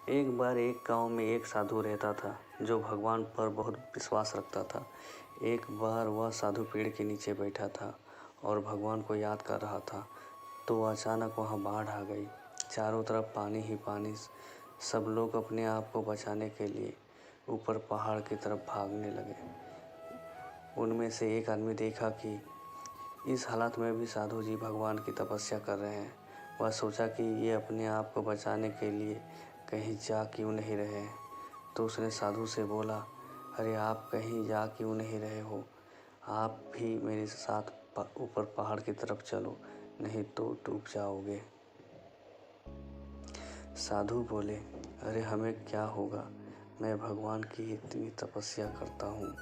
एक बार एक गांव में एक साधु रहता था जो भगवान पर बहुत विश्वास रखता था। एक बार वह साधु पेड़ के नीचे बैठा था और भगवान को याद कर रहा था, तो अचानक वहाँ बाढ़ आ गई। चारों तरफ पानी ही पानी। सब लोग अपने आप को बचाने के लिए ऊपर पहाड़ की तरफ भागने लगे। उनमें से एक आदमी देखा कि इस हालत में भी साधु जी भगवान की तपस्या कर रहे हैं। वह सोचा कि ये अपने आप को बचाने के लिए कहीं जा क्यों नहीं रहे हैं। तो उसने साधु से बोला, अरे आप कहीं जा क्यों नहीं रहे हो, आप भी मेरे साथ ऊपर पहाड़ की तरफ चलो, नहीं तो डूब जाओगे। साधु बोले, अरे हमें क्या होगा, मैं भगवान की इतनी तपस्या करता हूँ,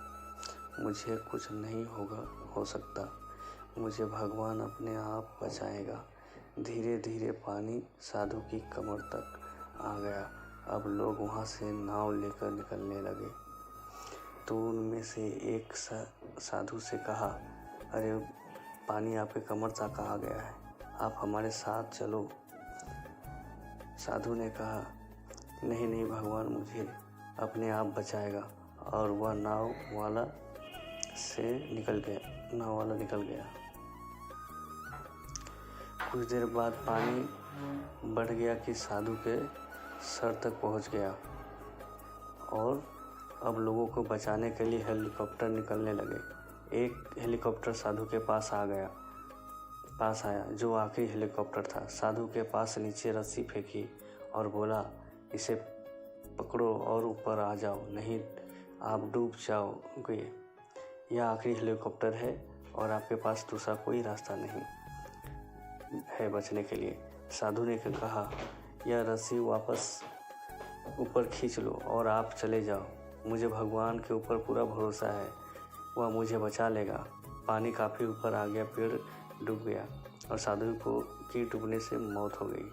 मुझे कुछ नहीं हो सकता, मुझे भगवान अपने आप बचाएगा। धीरे धीरे पानी साधु की कमर तक आ गया। अब लोग वहाँ से नाव लेकर निकलने लगे। तो उनमें से एक साधु से कहा, अरे पानी आपके कमर तक आ गया है, आप हमारे साथ चलो। साधु ने कहा, नहीं नहीं, भगवान मुझे अपने आप बचाएगा। और वह नाव वाला निकल गया। कुछ देर बाद पानी बढ़ गया कि साधु के सर तक पहुंच गया और अब लोगों को बचाने के लिए हेलीकॉप्टर निकलने लगे। एक हेलीकॉप्टर साधु के पास आया, जो आखिरी हेलीकॉप्टर था। साधु के पास नीचे रस्सी फेंकी और बोला, इसे पकड़ो और ऊपर आ जाओ, नहीं आप डूब जाओगे। यह आखिरी हेलीकॉप्टर है और आपके पास दूसरा कोई रास्ता नहीं है बचने के लिए। साधु ने कहा, यह रस्सी वापस ऊपर खींच लो और आप चले जाओ। मुझे भगवान के ऊपर पूरा भरोसा है, वह मुझे बचा लेगा। पानी काफ़ी ऊपर आ गया, पेड़ डूब गया और साधु की डूबने से मौत हो गई।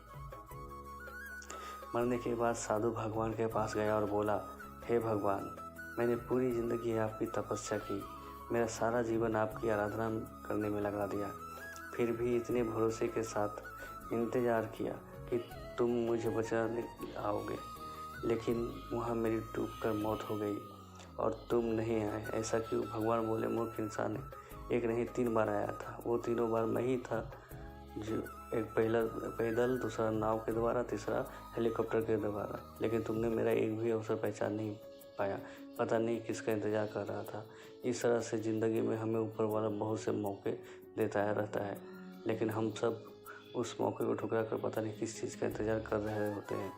मरने के बाद साधु भगवान के पास गया और बोला, हे भगवान, मैंने पूरी ज़िंदगी आपकी तपस्या की, मेरा सारा जीवन आपकी आराधना करने में लगा दिया, फिर भी इतने भरोसे के साथ इंतज़ार किया कि तुम मुझे बचाने आओगे, लेकिन वहाँ मेरी डूबकर मौत हो गई और तुम नहीं आए। ऐसा क्यों? भगवान बोले, मूर्ख इंसान है, एक नहीं 3 बार आया था, वो तीनों बार मैं ही था, जो एक पहला पैदल, दूसरा नाव के द्वारा, तीसरा हेलीकॉप्टर के द्वारा, लेकिन तुमने मेरा एक भी अवसर पहचान नहीं पाया। पता नहीं किसका इंतज़ार कर रहा था। इस तरह से ज़िंदगी में हमें ऊपर वाला बहुत से मौके देता रहता है, लेकिन हम सब उस मौके को ठुकरा कर पता नहीं किस चीज़ का इंतज़ार कर रहे होते हैं।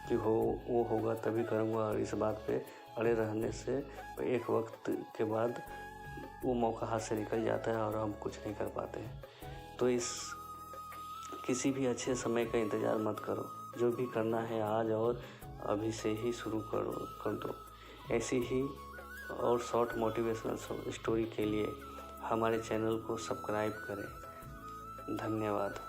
कि वो होगा तभी करूँगा, और इस बात पे अड़े रहने से एक वक्त के बाद वो मौका हाथ से निकल जाता है और हम कुछ नहीं कर पाते हैं। तो किसी भी अच्छे समय का इंतज़ार मत करो, जो भी करना है आज और अभी से ही शुरू कर दो। ऐसी ही और शॉर्ट मोटिवेशनल स्टोरी के लिए हमारे चैनल को सब्सक्राइब करें। धन्यवाद।